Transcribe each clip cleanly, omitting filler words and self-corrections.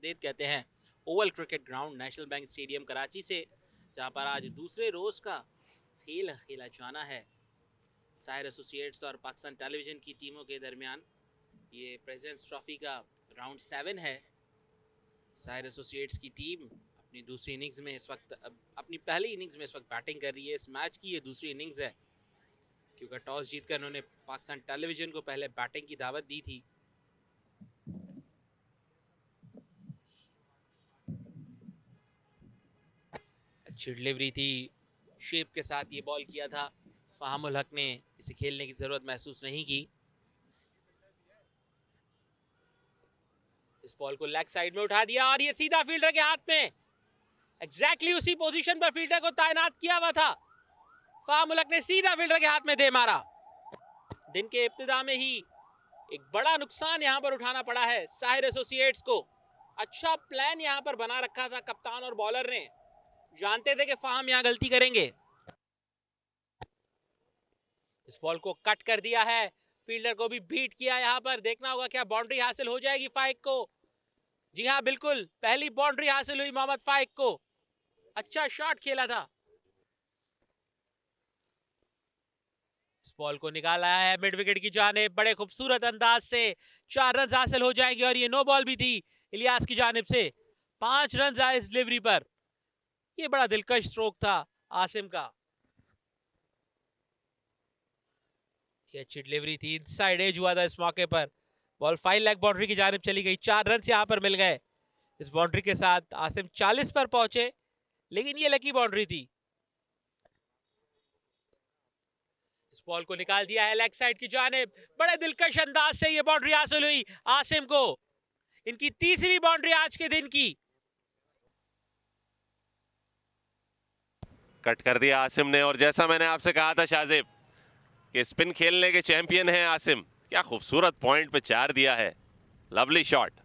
खुशआमदेद कहते हैं Oval cricket ground national bank stadium Karachi से, जहां पर आज दूसरे रोज का खेल खेला जाना है साहिर एसोसिएट्स और पाकिस्तान टेलीविजन की टीमों के दरमियान। ये प्रेसिडेंट्स ट्रॉफी का राउंड 7 है। साहिर एसोसिएट्स की टीम अपनी दूसरी इनिंग्स में इस वक्त अपनी पहली इनिंग्स में इस वक्त बैटिंग कर रही है। इस मैच की ये दूसरी इनिंग्स है, क्योंकि टॉस जीतकर उन्होंने पाकिस्तान टेलीविजन को पहले बैटिंग की दावत दी थी। अच्छी डिलीवरी थी, शेप के साथ ये बॉल किया था। फहामुल हक ने इसे खेलने की जरूरत महसूस नहीं की। इस बॉल को लेग साइड में उठा दिया और ये सीधा फील्डर के हाथ में, एग्जैक्टली उसी पोजीशन पर फील्डर को तैनात किया हुआ था। फहामुल हक ने सीधा फील्डर के हाथ में दे मारा। दिन के इब्तिदा में ही एक बड़ा नुकसान यहां पर उठाना पड़ा है साहिर एसोसिएट्स को। अच्छा प्लान यहां पर बना रखा था कप्तान और बॉलर ने, जानते थे कि फाहम यहां गलती करेंगे। इस बॉल को कट कर दिया है, फील्डर को भी बीट किया। यहां पर देखना होगा क्या बाउंड्री हासिल हो जाएगी फाइक को। जी हां, बिल्कुल पहली बाउंड्री हासिल हुई मोहम्मद फाइक को। अच्छा शॉट खेला था। इस बॉल को निकाला है मिड विकेट की जानिब, बड़े खूबसूरत अंदाज से 4 रन हासिल हो जाएंगे और ये नो बॉल भी थी इलियास की जानिब से। 5 रन आए इस डिलीवरी पर। ये बड़ा दिलकश स्ट्रोक था आसिम का। ये अच्छी डिलीवरी थी, इनसाइड एज हुआ था इस मौके पर। बॉल 5 लेग बाउंड्री की जानिब चली गई। 4 रन यहां पर मिल गए। इस बाउंड्री के साथ आसिम 40 पर पहुंचे, लेकिन ये लकी बाउंड्री थी। इस बॉल को निकाल दिया है लेग साइड की जानिब, बड़े दिलकश अंदाज से ये बाउंड्री हासिल हुई आसिम को। इनकी तीसरी बाउंड्री आज के दिन की। कट कर दिया आसिम ने, और जैसा मैंने आपसे कहा था शाजिब कि स्पिन खेलने के चैंपियन हैं आसिम। क्या खूबसूरत पॉइंट पे 4 दिया है, लवली शॉट।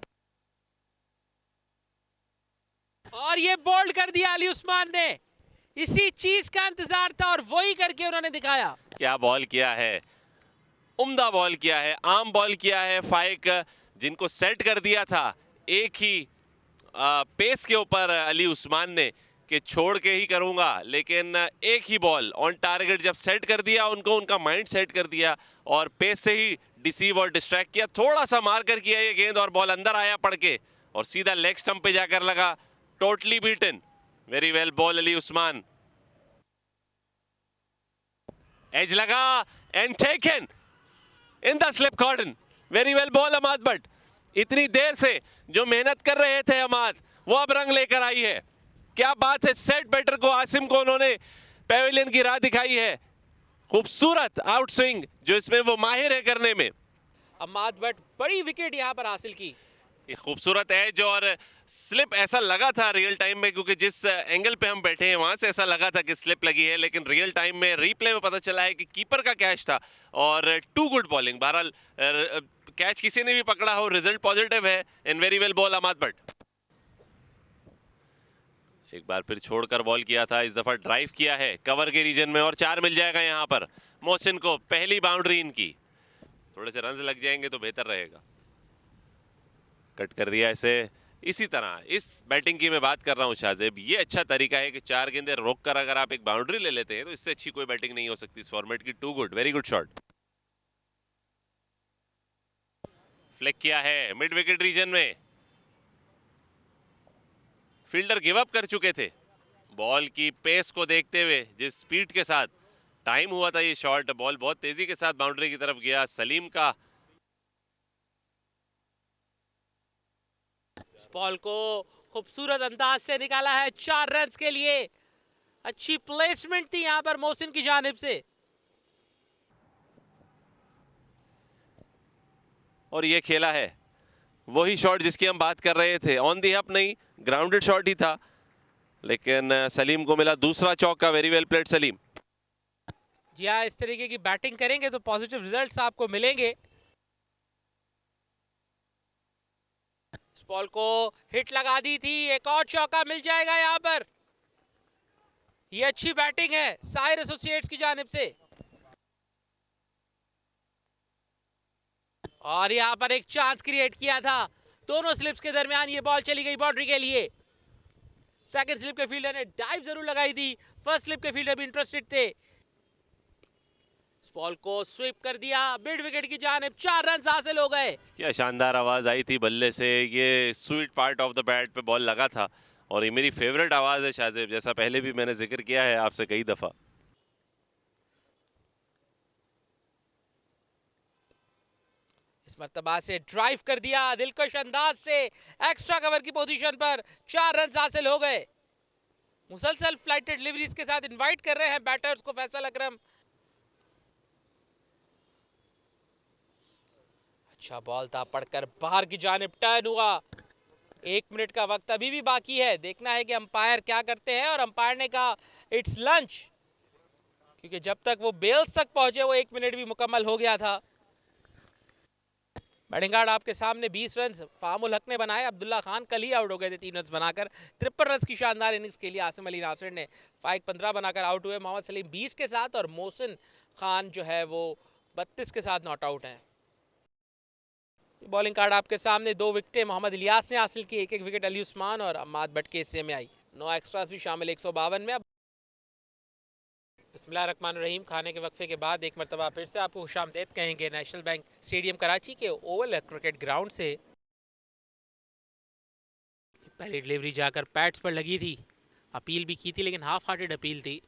और ये बोल्ड कर दिया अली उस्मान ने। इसी चीज का इंतजार था और वही करके उन्होंने दिखाया। क्या बॉल किया है, उम्दा बॉल किया है, आम बॉल किया है। फाइक जिनको सेट कर दिया था एक ही पेस के ऊपर अली उस्मान ने कि छोड़ के ही करूंगा, लेकिन एक ही बॉल ऑन टारगेट जब सेट कर दिया उनको, उनका माइंड सेट कर दिया और पेस से ही डिसीव और डिस्ट्रैक्ट किया। थोड़ा सा मारकर किया ये गेंद और बॉल अंदर आया पड़ के और सीधा लेग स्टंप पे जाकर लगा। Totally beaten, very well bowled Ali Usman. Edge लगा and taken in the slip cordon. Very well bowled Amad Bhatt. इतनी देर से जो मेहनत कर रहे थे अमाद, वो अब रंग लेकर आई है। क्या बात है, सेट बैटर को आसिम को उन्होंने पेविलियन की राह दिखाई है। खूबसूरत आउट स्विंग जो इसमें वो माहिर है करने में। अमाद भट्ट बड़ी विकेट यहां पर हासिल की। खूबसूरत एज और स्लिप ऐसा लगा था रियल टाइम में, क्योंकि जिस एंगल पे हम बैठे हैं वहां से ऐसा लगा था कि स्लिप लगी है, लेकिन रियल टाइम में रीप्ले में पता चला है कि कीपर का कैच था और टू गुड बॉलिंग। बहरहाल कैच किसी ने भी पकड़ा हो, रिजल्ट पॉजिटिव है। In very well bowled Amad Bhatt. एक बार फिर छोड़कर बॉल किया था, इस दफा ड्राइव किया है कवर के रीजन में और 4 मिल जाएगा यहां पर मोहसिन को। पहली बाउंड्री इनकी, थोड़े से रन लग जाएंगे तो बेहतर रहेगा। कट कर दिया इसे। इसी तरह इस बैटिंग की मैं बात कर रहा हूं शाहजेब, ये अच्छा तरीका है कि 4 गेंदें रोककर अगर आप एक बाउंड्री ले लेते हैं तो इससे अच्छी कोई बैटिंग नहीं हो सकती इस फॉर्मेट की। Too good, very good shot. Flick किया है मिड विकेट रीजन में। फील्डर गिव अप कर चुके थे बॉल की पेस को देखते हुए, जिस स्पीड के साथ टाइम हुआ था ये शॉट। बॉल बहुत तेजी के साथ बाउंड्री की तरफ गया। सलीम का इस बॉल को खूबसूरत अंदाज से निकाला है 4 रन के लिए। अच्छी प्लेसमेंट थी यहां पर मोहसिन की जानिब से। और ये खेला है वही शॉट जिसकी हम बात कर रहे थे। ऑन दी अप नहीं, ग्राउंडेड शॉट ही था, लेकिन सलीम को मिला दूसरा चौका। Very well played Salim. जी हाँ, इस तरीके की बैटिंग करेंगे तो पॉजिटिव रिजल्ट्स आपको मिलेंगे। इस बॉल को हिट लगा दी थी, एक और चौका मिल जाएगा यहां पर। ये अच्छी बैटिंग है साहिर एसोसिएट्स की जानिब से। और यहां पर एक चांस क्रिएट किया था दोनों स्लिप्स के दरमियान ये बॉल चली गई बाउंड्री के लिए। सेकंड स्लिप के फील्डर ने डाइव जरूर लगाई थी, फर्स्ट स्लिप के फील्डर भी इंटरेस्टेड थे। इस बॉल को स्वीप कर दिया मिड विकेट की जानिब, 4 रन हासिल हो गए। क्या शानदार आवाज आई थी बल्ले से, ये sweet part of the bat पे बॉल लगा था और ये मेरी फेवरेट आवाज है शाहजेब, जैसा पहले भी मैंने जिक्र किया है आपसे कई दफा। इस मर्तबा से ड्राइव कर दिया दिलकश अंदाज से, एक्स्ट्रा कवर की पोजीशन पर 4 रन हासिल हो गए। मुसलसल फ्लाइटेड डिलीवरीज के साथ इनवाइट कर रहे हैं बैटर्स को फैसल अकरम। अच्छा बॉल था, पड़कर बाहर की जानिब टर्न हुआ। 1 मिनट का वक्त अभी भी बाकी है, देखना है कि अंपायर क्या करते हैं। और अंपायर ने कहा इट्स लंच, क्योंकि जब तक वो बेल्स तक पहुंचे वो 1 मिनट भी मुकम्मल हो गया था। बैटिंग कार्ड आपके सामने 20 रन फामुल हक ने बनाए। अब्दुल्ला खान कल ही आउट हो गए थे 3 रन बनाकर। 53 रन की शानदार इनिंग्स के लिए आसिम अली नासिर ने फाइक 15 बनाकर आउट हुए। मोहम्मद सलीम 20 के साथ और मोहसिन खान जो है वो 32 के साथ नॉट आउट है। बॉलिंग कार्ड आपके सामने 2 विकेटें मोहम्मद इलियास ने हासिल की, 1-1 विकेट अली उस्मान और अम्माद भट्ट के हिस्से में आई। 9 एक्स्ट्रास भी शामिल 152 में। बिस्मिल्लाहिर्रहमानिर्रहीम। खाने के वक्फे के बाद एक मरतबा फिर से आपको खुशामदीद कहेंगे नेशनल बैंक स्टेडियम कराची के ओवल क्रिकेट ग्राउंड से। पहली डिलीवरी जाकर पैड्स पर लगी थी, अपील भी की थी लेकिन हाफ हार्टेड अपील थी।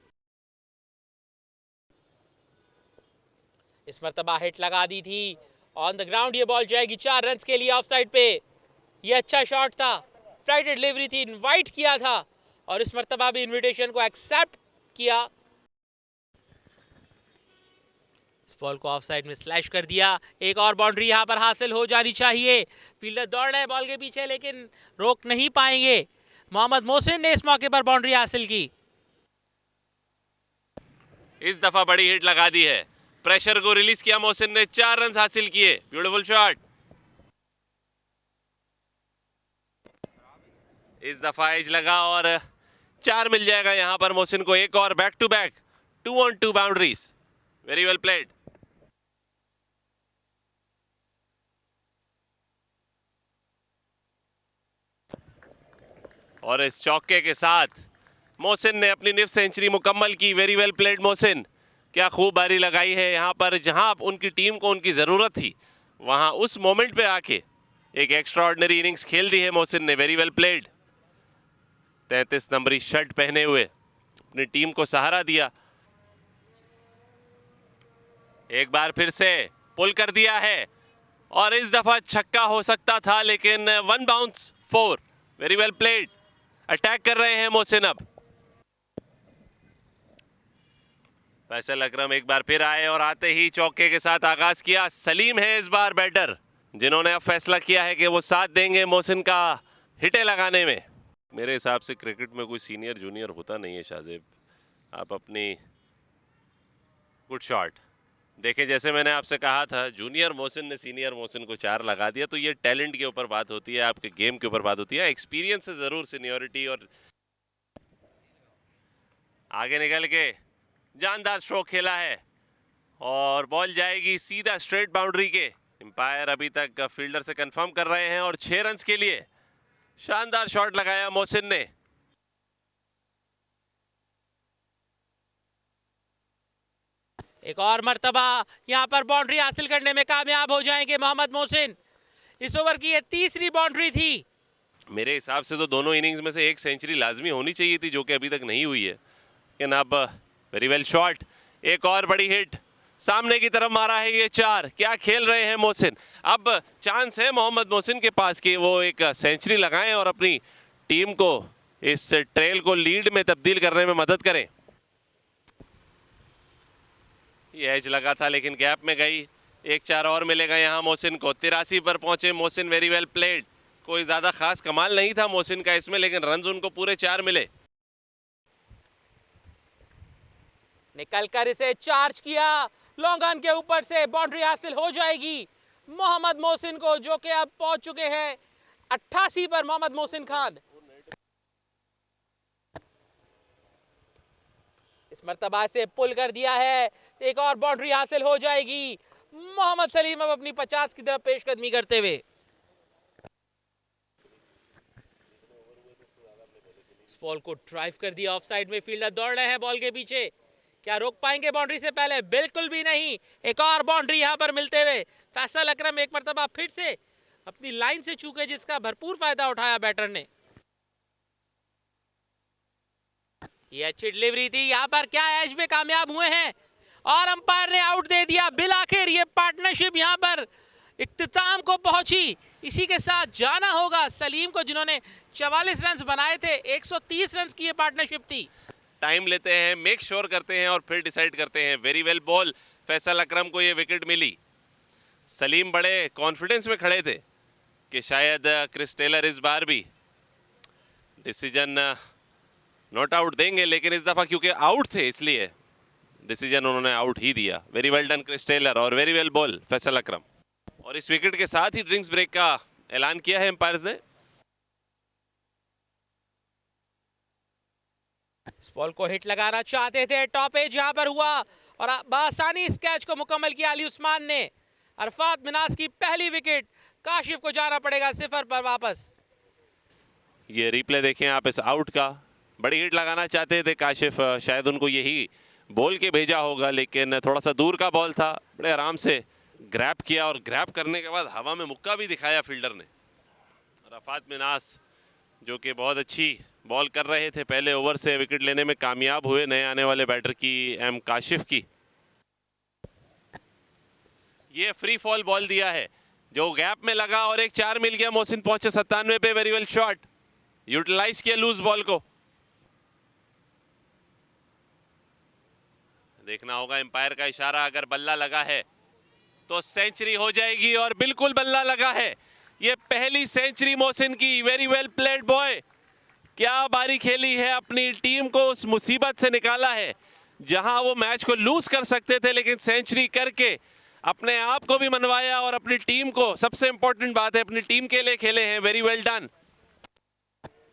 इस मरतबा हिट लगा दी थी ऑन द ग्राउंड, ये बॉल जाएगी 4 रन के लिए ऑफ साइड पे। ये अच्छा शॉट था, फ्लाइटेड डिलीवरी थी, इनवाइट किया था और इस मरतबा भी इनविटेशन को एक्सेप्ट किया। इस बॉल को ऑफ साइड में स्लैश कर दिया। एक और बाउंड्री यहां पर हासिल हो जानी चाहिए। फील्डर दौड़ रहे हैं बॉल के पीछे लेकिन रोक नहीं पाएंगे। मोहम्मद मोहसिन ने इस मौके पर बाउंड्री हासिल की। इस दफा बड़ी हिट लगा दी है, प्रेशर को रिलीज किया मोहसिन ने, 4 रन हासिल किए। Beautiful shot. इस दफा एज लगा और 4 मिल जाएगा यहां पर मोहसिन को। एक और back to back 2 on 2 boundaries, very well played. और इस चौके के साथ मोहसिन ने अपनी निफ सेंचुरी मुकम्मल की। वेरी वेल प्लेड मोहसिन, क्या खूब बारी लगाई है यहाँ पर। जहाँ उनकी टीम को उनकी ज़रूरत थी वहाँ उस मोमेंट पे आके एक एक्स्ट्रा ऑर्डिनरी इनिंग्स खेल दी है मोहसिन ने। Very well played. 33 नंबरी शर्ट पहने हुए अपनी टीम को सहारा दिया। एक बार फिर से पुल कर दिया है और इस दफा छक्का हो सकता था लेकिन 1 bounce 4। Very well played. Attack कर रहे हैं मोहसिन। अब फैसल अकरम एक बार फिर आए और आते ही चौके के साथ आगाज किया। सलीम है इस बार बैटर, जिन्होंने अब फैसला किया है कि वो साथ देंगे मोहसिन का हिटे लगाने में। मेरे हिसाब से क्रिकेट में कोई सीनियर जूनियर होता नहीं है शाहजेब। आप अपनी गुड शॉट देखें, जैसे मैंने आपसे कहा था जूनियर मोहसिन ने सीनियर मोहसिन को 4 लगा दिया। तो ये टैलेंट के ऊपर बात होती है, आपके गेम के ऊपर बात होती है। एक्सपीरियंस से जरूर सीनियोरिटी। और आगे निकल के जानदार स्ट्रोक खेला है और बॉल जाएगी सीधा स्ट्रेट बाउंड्री के। एम्पायर अभी तक फील्डर से कंफर्म कर रहे हैं और 6 रन के लिए शानदार शॉट लगाया मोहसिन ने। एक और मर्तबा यहां पर बाउंड्री हासिल करने में कामयाब हो जाएंगे मोहम्मद मोहसिन। इस ओवर की ये तीसरी बाउंड्री थी। मेरे हिसाब से तो दोनों इनिंग्स में से एक सेंचुरी लाजमी होनी चाहिए थी, जो कि अभी तक नहीं हुई है। लेकिन अब वेरी वेल शॉट, एक और बड़ी हिट सामने की तरफ मारा है ये 4। क्या खेल रहे हैं मोहसिन। अब चांस है मोहम्मद मोहसिन के पास कि वो एक सेंचुरी लगाएं और अपनी टीम को इस ट्रेल को लीड में तब्दील करने में मदद करें। ये एज लगा था लेकिन गैप में गई। 1-4 और मिलेगा यहाँ मोहसिन को। 83 पर पहुंचे मोहसिन। Very well played. कोई ज्यादा खास कमाल नहीं था मोहसिन का इसमें, लेकिन रन उनको पूरे 4 मिले। निकलकर इसे चार्ज किया, लॉन्ग ऑन के ऊपर से बाउंड्री हासिल हो जाएगी मोहम्मद मोहसिन को, जो कि अब पहुंच चुके हैं 88 पर। मोहम्मद मोहसिन खान इस मर्तबा से पुल कर दिया है। एक और बाउंड्री हासिल हो जाएगी। मोहम्मद सलीम अब अपनी 50 की तरफ पेशकदमी करते हुए। बॉल को ड्राइव कर दिया ऑफ साइड में, फील्डर दौड़ रहे हैं बॉल के पीछे, क्या रोक पाएंगे बाउंड्री से पहले? बिल्कुल भी नहीं। एक और बाउंड्री यहां पर मिलते हुए फैसल अकरम एक मरतबा फिर से अपनी लाइन से चूके, जिसका भरपूर फायदा उठाया बैटर ने। ये अच्छी डिलीवरी थी, यहां पर क्या एज में कामयाब हुए हैं और अंपायर ने आउट दे दिया। बिल आखिर ये पार्टनरशिप यहां पर इख्तिताम को पहुंची। इसी के साथ जाना होगा सलीम को, जिन्होंने 44 रन बनाए थे। 130 रन की ये पार्टनरशिप थी। टाइम लेते हैं, मेक श्योर करते हैं और फिर डिसाइड करते हैं। वेरी वेल बॉल, फैसल अकरम को ये विकेट मिली। सलीम बड़े कॉन्फिडेंस में खड़े थे कि शायद क्रिस टेलर इस बार भी डिसीजन नॉट आउट देंगे, लेकिन इस दफा क्योंकि आउट थे इसलिए डिसीजन उन्होंने आउट ही दिया। Very well done Chris Taylor और very well bowled Faisal Akram. और इस विकेट के साथ ही ड्रिंक्स ब्रेक का ऐलान किया है एम्पायर्स ने। इस बॉल को हिट लगाना चाहते थे, टॉप एज यहां पर हुआ और बआसानी इस कैच को मुकम्मल किया अली उस्मान ने। अरफात मिनास की पहली विकेट, काशिफ को जाना पड़ेगा 0 पर वापस। ये रिप्ले देखें आप इस आउट का। बड़ी हिट लगाना चाहते थे काशिफ, शायद उनको यही बॉल के भेजा होगा, लेकिन थोड़ा सा दूर का बॉल था। बड़े आराम से ग्रैब किया और ग्रैब करने के बाद हवा में मुक्का भी दिखाया फील्डर ने। अरफात मिनास जो कि बहुत अच्छी बॉल कर रहे थे पहले ओवर से, विकेट लेने में कामयाब हुए नए आने वाले बैटर की एम काशिफ की। ये फ्री फॉल बॉल दिया है जो गैप में लगा और एक 4 मिल गया। मोहसिन पहुंचे 97 पे। वेरी वेल शॉट, यूटिलाइज किया लूज बॉल को। देखना होगा एम्पायर का इशारा, अगर बल्ला लगा है तो सेंचुरी हो जाएगी और बिल्कुल बल्ला लगा है। ये पहली सेंचुरी मोहसिन की। वेरी वेल प्लेड बॉय, क्या बारी खेली है, अपनी टीम को उस मुसीबत से निकाला है जहां वो मैच को लूज कर सकते थे, लेकिन सेंचुरी करके अपने आप को भी मनवाया और अपनी टीम को, सबसे इंपॉर्टेंट बात है, अपनी टीम के लिए खेले हैं। Very well done.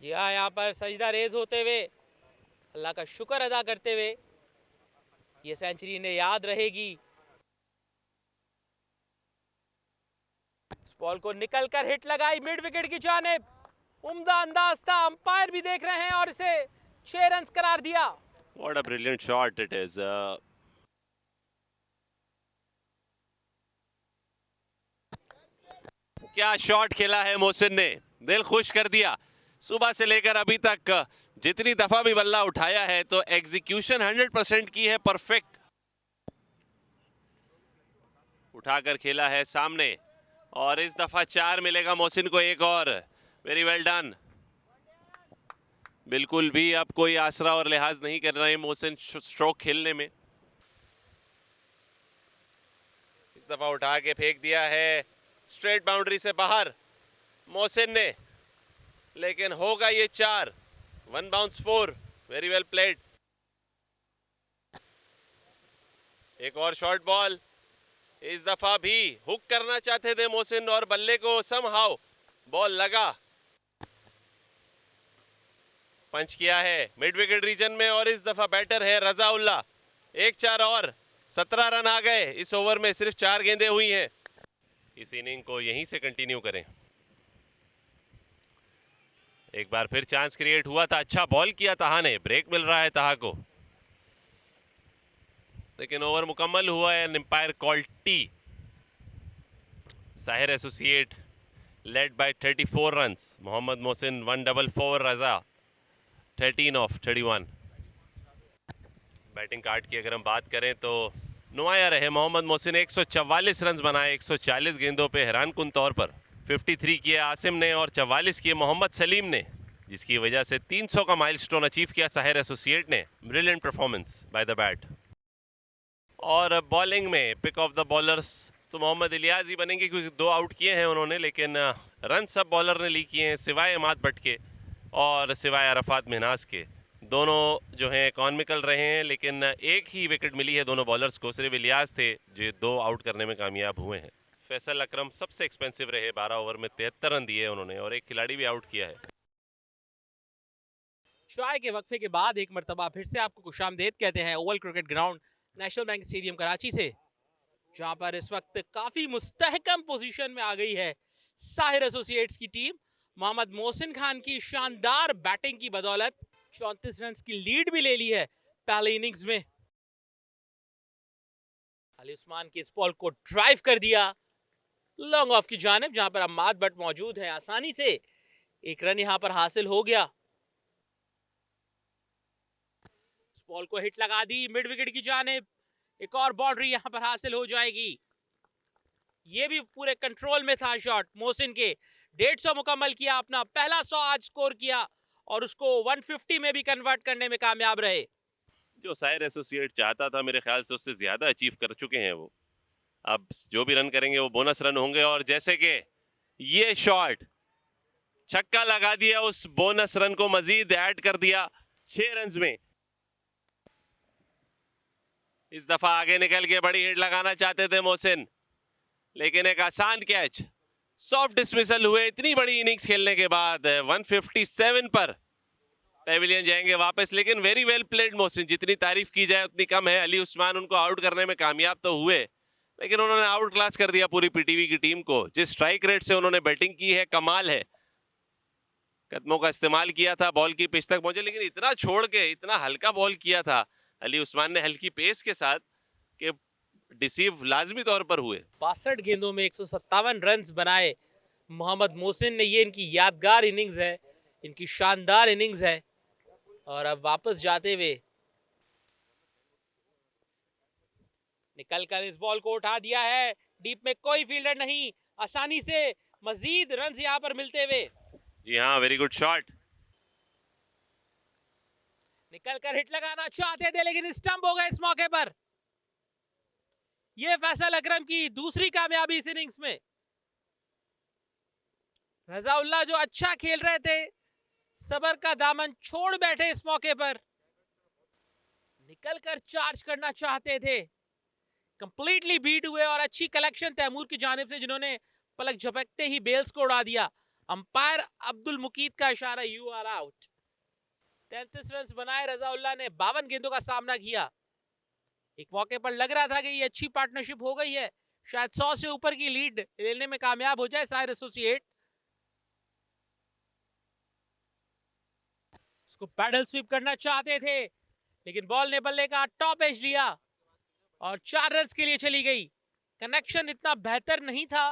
जी हाँ, यहाँ पर सजदा रेज होते हुए अल्लाह का शुक्र अदा करते हुए ये सेंचुरी ने याद रहेगी। इस बॉल को निकलकर हिट लगाई मिड विकेट की जानिब, उम्दा अंदाज था, अंपायर भी देख रहे हैं और इसे 6 रन करार दिया। What a brilliant shot it is. क्या शॉट खेला है मोहसिन ने, दिल खुश कर दिया। सुबह से लेकर अभी तक जितनी दफा भी बल्ला उठाया है तो एग्जीक्यूशन 100% की है, परफेक्ट उठाकर खेला है सामने और इस दफा 4 मिलेगा मोहसिन को, एक और। Very well done. बिल्कुल भी अब कोई आसरा और लिहाज नहीं कर रहे मोहसिन स्ट्रोक खेलने में। इस दफा उठा के फेंक दिया है स्ट्रेट बाउंड्री से बाहर मोहसिन ने, लेकिन होगा ये 4। 1 बाउंस 4। Very well played. एक और शॉर्ट बॉल, इस दफा भी हुक करना चाहते थे मोहसिन और बल्ले को समहाउ बॉल लगा। पंच किया है मिड विकेट रीजन में और इस दफा बैटर है रजाउल्ला। 1-4 और 17 रन आ गए। इस ओवर में सिर्फ 4 गेंदें हुई हैं। इस इनिंग को यहीं से कंटिन्यू करें। एक बार फिर चांस क्रिएट हुआ था, अच्छा बॉल किया ताहा ने, ब्रेक मिल रहा है ताहा को, लेकिन ओवर मुकम्मल हुआ है। Umpire call tea. Sahir associate led by 34 runs. Mohammad Mohsin 144, Raza 13 off 31। Batting card की अगर हम बात करें तो नुमाया रहे मोहम्मद मोहसिन। 144 रन बनाए 140 गेंदों पे हैरानकुन तौर पर। 53 किए आसिम ने और 44 किए मोहम्मद सलीम ने, जिसकी वजह से 300 का माइलस्टोन अचीव किया साहिर एसोसिएट ने। Brilliant performance by the bat. और बॉलिंग में पिक ऑफ द बॉलर्स तो मोहम्मद इलियास ही बनेंगे क्योंकि 2 आउट किए हैं उन्होंने, लेकिन रन सब बॉलर ने ली किए हैं सिवाय इमाद भट्ट के और सिवाय अरफात मिनास के। दोनों जो हैं इकॉनमिकल रहे हैं, लेकिन एक ही विकेट मिली है दोनों बॉलर्स को। सिर्फ इलियास थे जो 2 आउट करने में कामयाब हुए हैं। फैसल अकरम सबसे एक्सपेंसिव रहे, 12 ओवर में 73 रन दिए उन्होंने और एक खिलाड़ी भी आउट किया है। चाय के वक्फे के बाद एक मरतबा फिर से आपको खुशामदेद कहते हैं Oval cricket ground national bank stadium Karachi से, जहां पर इस वक्त काफी मुस्तहकम पोजीशन में आ गई है साहिर एसोसिएट्स की टीम। मोहम्मद मोहसिन खान की शानदार बैटिंग की बदौलत 34 रन की लीड भी ले ली है पहले इनिंग्स में। अली उस्मान की इस बॉल को ड्राइव कर दिया लॉन्ग ऑफ की जानिब, जहां पर अम्माद बट मौजूद है। आसानी से एक रन यहां पर हासिल हो गया। इस बॉल को हिट लगा दी मिड विकेट की जानिब, एक और बाउंड्री यहां पर हासिल हो जाएगी। ये भी पूरे कंट्रोल में था शॉट मोहसिन के। 150 मुकम्मल किया, अपना पहला 100 आज स्कोर किया और उसको 150 में भी कन्वर्ट करने में कामयाब रहे। जो सायर एसोसिएट चाहता था मेरे ख्याल से उससे ज्यादा अचीव कर चुके हैं वो। अब जो भी रन करेंगे वो बोनस रन होंगे, और जैसे कि ये शॉट छक्का लगा दिया, उस बोनस रन को मजीद ऐड कर दिया 6 रन में। इस दफा आगे निकल के बड़ी हिट लगाना चाहते थे मोहसिन, लेकिन एक आसान कैच, सॉफ्ट डिसमिसल हुए। इतनी बड़ी इनिंग्स खेलने के बाद 157 पर पेविलियन जाएंगे वापस, लेकिन वेरी वेल प्लेड मोहसिन। जितनी तारीफ की जाए उतनी कम है। अली उस्मान उनको आउट करने में कामयाब तो हुए, लेकिन उन्होंने आउट क्लास कर दिया पूरी पीटीवी की टीम को। जिस स्ट्राइक रेट से उन्होंने बैटिंग की है कमाल है। कदमों का इस्तेमाल किया था, बॉल की पिच तक पहुंचे, लेकिन इतना छोड़ के इतना हल्का बॉल किया था अली उस्मान ने हल्की पेस के साथ कि डिसीव लाजमी तौर पर हुए। 62 गेंदों में 157 रन बनाए मोहम्मद मोहसिन ने। ये इनकी यादगार इनिंग्स है, इनकी शानदार इनिंग्स है। और अब वापस जाते हुए निकलकर इस बॉल को उठा दिया है। डीप में कोई फील्डर नहीं, आसानी से मजीद रन यहां पर मिलते हुए। जी हाँ, वेरी गुड शॉट। निकलकर हिट लगाना चाहते थे, लेकिन स्टंप हो गए इस मौके पर। यह फैसल अकरम की दूसरी कामयाबी इस इनिंग्स में। रजाउल्लाह जो अच्छा खेल रहे थे, सबर का दामन छोड़ बैठे इस मौके पर। निकलकर चार्ज करना चाहते थे, कंप्लीटली बीट हुए। और अच्छी कलेक्शन तैमूर की जानिब से, जिन्होंने पलक झपकते ही बेल्स को उड़ा दिया। अंपायर अब्दुल मुकीद का इशारा, यू आर आउट। 33 रन बनाए रजाउल्लाह ने, 52 गेंदों का सामना किया। एक मौके पर लग रहा था कि ये अच्छी पार्टनरशिप हो गई है, शायद 100 से ऊपर की लीड लेने में कामयाब हो जाए सायर एसोसिएट। उसको पैडल स्वीप करना चाहते थे, लेकिन बॉल ने बल्ले का टॉप एज लिया और 4 रन के लिए चली गई। कनेक्शन इतना बेहतर नहीं था,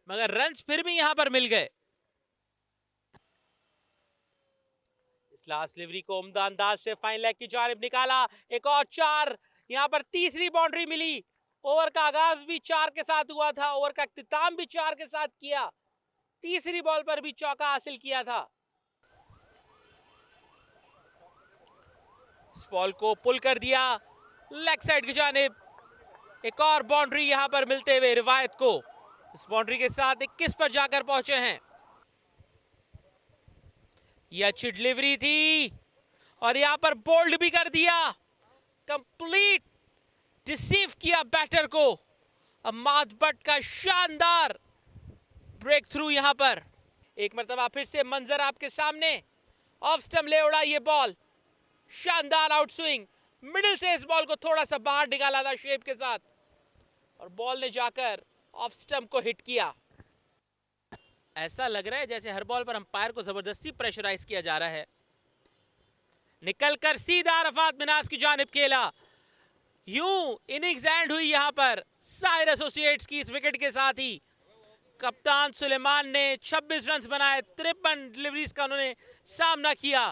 मगर रन्स फिर भी यहां पर मिल गए। इस लास्ट डिलीवरी को उम्दा अंदाज से फाइन लेग की जानिब निकाला, एक और 4। यहां पर तीसरी बाउंड्री मिली। ओवर का आगाज भी 4 के साथ हुआ था, ओवर का इख्तिताम भी 4 के साथ किया। तीसरी बॉल पर भी चौका हासिल किया था। इस बॉल को पुल कर दिया लेग साइड की जानिब। एक और बाउंड्री यहां पर मिलते हुए रिवायत को इस बाउंड्री के साथ 21 पर जाकर पहुंचे हैं। यह अच्छी डिलीवरी थी और यहां पर बोल्ड भी कर दिया, कंप्लीट डिसीव किया बैटर को। अम्माद बट का शानदार ब्रेक थ्रू यहां पर। एक मरतबा फिर से मंजर आपके सामने, ऑफ स्टंप ले उड़ा ये बॉल, शानदार आउट स्विंग। मिडिल से इस बॉल को थोड़ा सा बाहर निकाला था शेप के साथ, और बॉल ने जाकर ऑफ स्टंप को हिट किया। ऐसा लग रहा है जैसे हर बॉल पर अंपायर को जबरदस्ती प्रेशराइज किया जा रहा है। निकलकर सीधा अरफात मिनाज की जानिब खेला। यूं इनिंग्स एंड हुई यहां पर सायर एसोसिएट्स की इस विकेट के साथ ही। कप्तान सुलेमान ने 26 रन बनाए, 53 डिलीवरीज का उन्होंने सामना किया,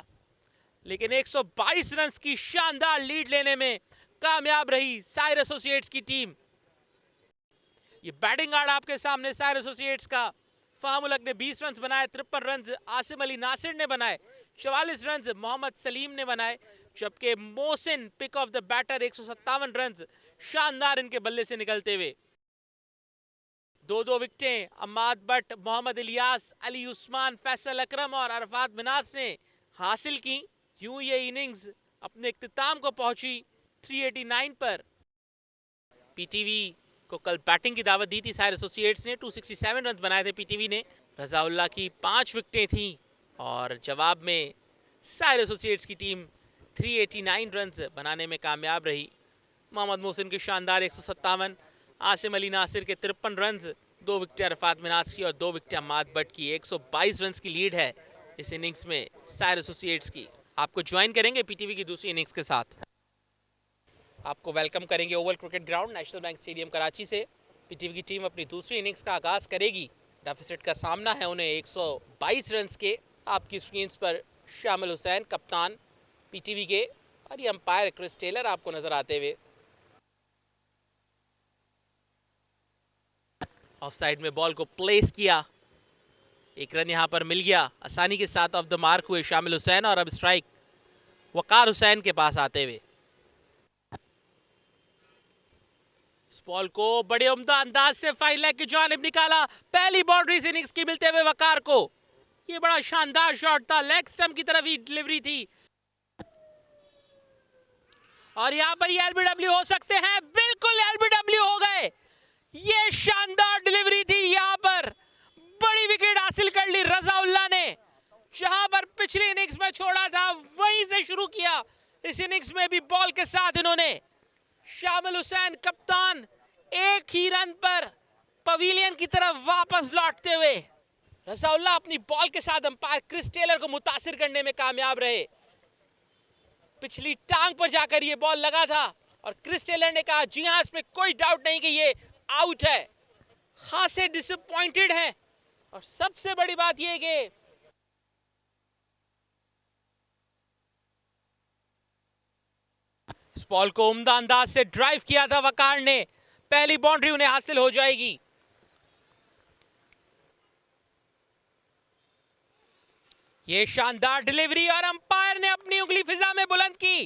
लेकिन 122 रन की शानदार लीड लेने में कामयाब रही सायर एसोसिएट्स की टीम। ये बैटिंग आर्ड आपके सामने सायर एसोसिएट्स का। फाहम उलक ने 20 रन बनाए, 53 रन आसिम अली नासिर ने बनाए, 44 रन मोहम्मद सलीम ने बनाए, जबकि Mohsin pick off the batter 157 run शानदार इनके बल्ले से निकलते हुए। 2-2 विकेटें अम्माद बट, मोहम्मद इलियास, अली उस्मान, फैसल अकरम और अरफात मिनाज ने हासिल की। यूं ये इनिंग्स अपने इख्तिताम को पहुंची 389 पर। पीटीवी को कल बैटिंग की दावत दी थी सायर एसोसिएट्स ने। 267 रन बनाए थे पीटीवी ने। रजाउल्लाह की 5 विकेटें थी और जवाब में सायर एसोसिएट्स की टीम 389 रन बनाने में कामयाब रही। मोहम्मद मोहसिन की शानदार 157, आसिम अली नासिर के 53 रन, 2 विकेटें अरफात मिनाज की और 2 विकेटें अम्माद बट की। 122 रन की लीड है इस इनिंग्स में सायर एसोसिएट्स की। आपको ज्वाइन करेंगे पीटीवी की दूसरी इनिंग्स के साथ। आपको वेलकम करेंगे Oval cricket ground national bank stadium Karachi से। पीटीवी की टीम अपनी दूसरी इनिंग्स का आगाज करेगी। डेफिसिट का सामना है उन्हें 122 रन के। आपकी स्क्रीन पर शामिल हुसैन कप्तान पीटीवी के, और ये अंपायर क्रिस टेलर आपको नजर आते हुए। ऑफ साइड में बॉल को प्लेस किया, एक रन यहां पर मिल गया। आसानी के साथ ऑफ द मार्क हुए शामिल हुसैन, और अब स्ट्राइक वकार हुसैन के पास आते हुए। इस बॉल को बड़े उम्दा अंदाज से फाइन लेग की जानिब निकाला। पहली बाउंड्री इस इनिंग्स की मिलते हुए वकार को। ये बड़ा शानदार शॉट था, लेग स्टंप की तरफ ही डिलीवरी थी, और यहां पर ये एलबीडब्ल्यू हो सकते हैं। बिल्कुल एलबीडब्ल्यू हो गए। ये शानदार डिलीवरी थी, यहां पर बड़ी विकेट हासिल कर ली रजाउल्लाह ने। जहां पर पिछली इनिंग्स में छोड़ा था वहीं से शुरू किया, इस इनिंग्स में भी बॉल के साथ इन्होंने। शामिल हुसैन कप्तान एक ही रन पर पवेलियन की तरफ वापस लौटते हुए। रजाउल्लाह अपनी बॉल के साथ अंपायर क्रिस टेलर को मुतासिर करने में कामयाब रहे। पिछली टांग पर जाकर ये बॉल लगा था, और क्रिस टेलर ने कहा जी हां, इसमें कोई डाउट नहीं कि ये आउट है। खासे डिसअपॉइंटेड है, और सबसे बड़ी बात यह कि इस बॉल को उम्दा अंदाज से ड्राइव किया था वकार ने। पहली बाउंड्री उन्हें हासिल हो जाएगी। ये शानदार डिलीवरी, और अंपायर ने अपनी उंगली फिजा में बुलंद की।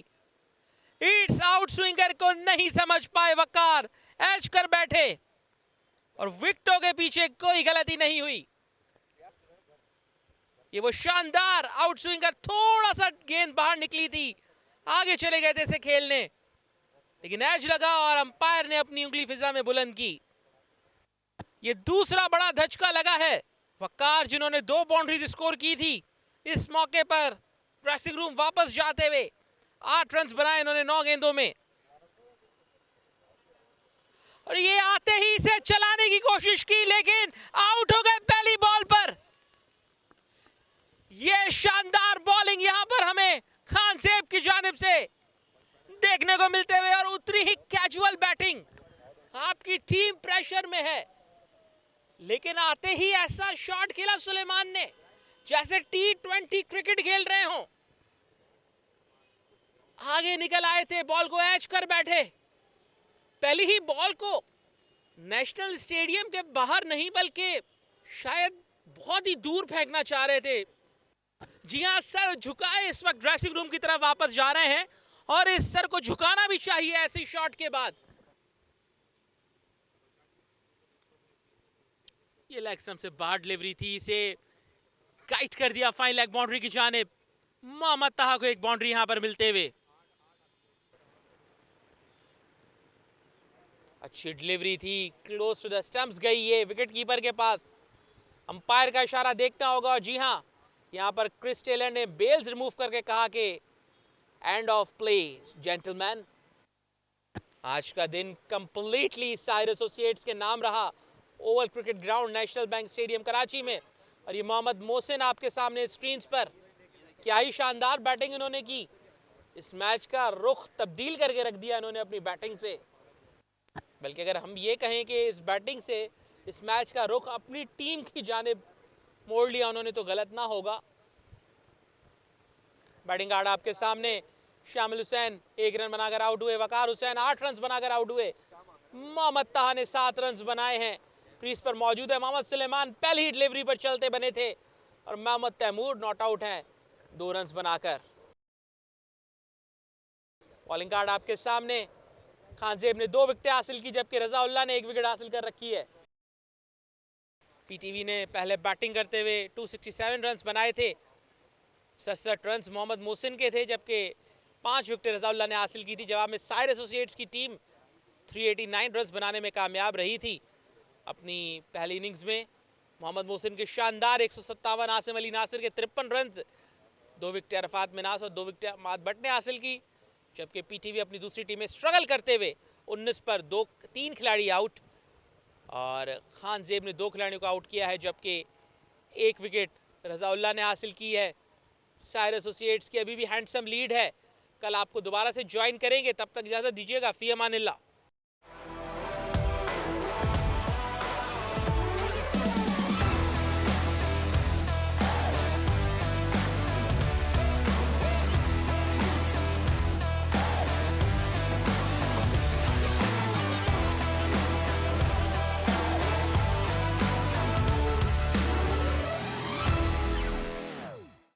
इट्स आउट स्विंगर को नहीं समझ पाए वकार, एज कर बैठे, और विकेटों के पीछे कोई गलती नहीं हुई। ये वो शानदार आउट स्विंगर, थोड़ा सा गेंद बाहर निकली थी, आगे चले गए थे इसे खेलने, लेकिन एज लगा और अंपायर ने अपनी उंगली फिजा में बुलंद की। ये दूसरा बड़ा धचका लगा है। वकार जिन्होंने 2 बाउंड्रीज स्कोर की थी, इस मौके पर ड्रेसिंग रूम वापस जाते हुए 8 रन बनाए इन्होंने 9 गेंदों में, और ये आते ही इसे चलाने की कोशिश की, लेकिन आउट हो गए पहली बॉल पर। ये शानदार बॉलिंग यहां पर हमें खान सेब की जानिब से देखने को मिलते हुए, और उतनी ही कैजुअल बैटिंग। आपकी टीम प्रेशर में है, लेकिन आते ही ऐसा शॉट खेला सुलेमान ने जैसे T20 क्रिकेट खेल रहे हो। आगे निकल आए थे, बॉल को एज कर बैठे। पहली ही बॉल को नेशनल स्टेडियम के बाहर नहीं बल्कि शायद बहुत ही दूर फेंकना चाह रहे थे। जी हां, सर झुकाए इस वक्त ड्रेसिंग रूम की तरफ वापस जा रहे हैं, और इस सर को झुकाना भी चाहिए ऐसी शॉट के बाद। ये लेग स्टंप से बाहर डिलीवरी थी, इसे गाइड कर दिया फाइन लेग बाउंड्री की जानिब। मोहम्मद ताहा को एक बाउंड्री यहां पर मिलते हुए। अच्छी डिलीवरी थी, क्लोज टू द स्टंप्स गई ये विकेट कीपर के पास। अंपायर का इशारा देखना होगा, और जी हां, यहां पर क्रिस टेलर ने बेल्स रिमूव करके कहा कि एंड ऑफ प्ले जेंटलमैन। आज का दिन कंप्लीटली साइर एसोसिएट्स के नाम रहा Oval cricket ground national bank stadium Karachi में, और ये मोहम्मद मोहसिन आपके सामने स्क्रीन पर। क्या ही शानदार बैटिंग इन्होंने की, इस मैच का रुख तब्दील करके रख दिया इन्होंने अपनी बैटिंग से। बल्कि अगर हम ये कहें कि इस बैटिंग से इस मैच का रुख अपनी टीम की जानिब मोड़ लिया उन्होंने, तो गलत ना होगा। बैटिंग कार्ड आपके सामने, शामिल हुसैन 1 रन बनाकर आउट हुए, वकार हुसैन 8 रन बनाकर आउट हुए, मोहम्मद ताहा ने 7 रन बनाए हैं। क्रीज पर मौजूद है मोहम्मद सुलेमान, पहली ही डिलीवरी पर चलते बने थे, और मोहम्मद तैमूर नॉट आउट हैं 2 रन बनाकर। बॉलिंग कार्ड आपके सामने, खानजेब ने 2 विकेटें हासिल की, जबकि रजाउल्लाह ने 1 विकेट हासिल कर रखी है। पीटीवी ने पहले बैटिंग करते हुए 267 रन बनाए थे, 67 रन मोहम्मद मोहसिन के थे, जबकि 5 विकेटें रजाउल्लाह ने हासिल की थी। जवाब में साइर एसोसिएट्स की टीम 389 रन बनाने में कामयाब रही थी अपनी पहली इनिंग्स में। मोहम्मद मोहसिन के शानदार 157, आसिम अली नासिर के 53 रन, 2 विकेटें अरफात मिनास और 2 विकेटें अहमद भट्ट ने हासिल की, जबकि पीटीवी अपनी दूसरी टीम में स्ट्रगल करते हुए 19 पर 3 खिलाड़ी आउट, और खान जेब ने 2 खिलाड़ियों को आउट किया है, जबकि 1 विकेट रजाउल्लाह ने हासिल की है। साहिर एसोसिएट्स की अभी भी हैंडसम लीड है। कल आपको दोबारा से ज्वाइन करेंगे, तब तक इजाज़त दीजिएगा। फ़ी अमानिल्लाह।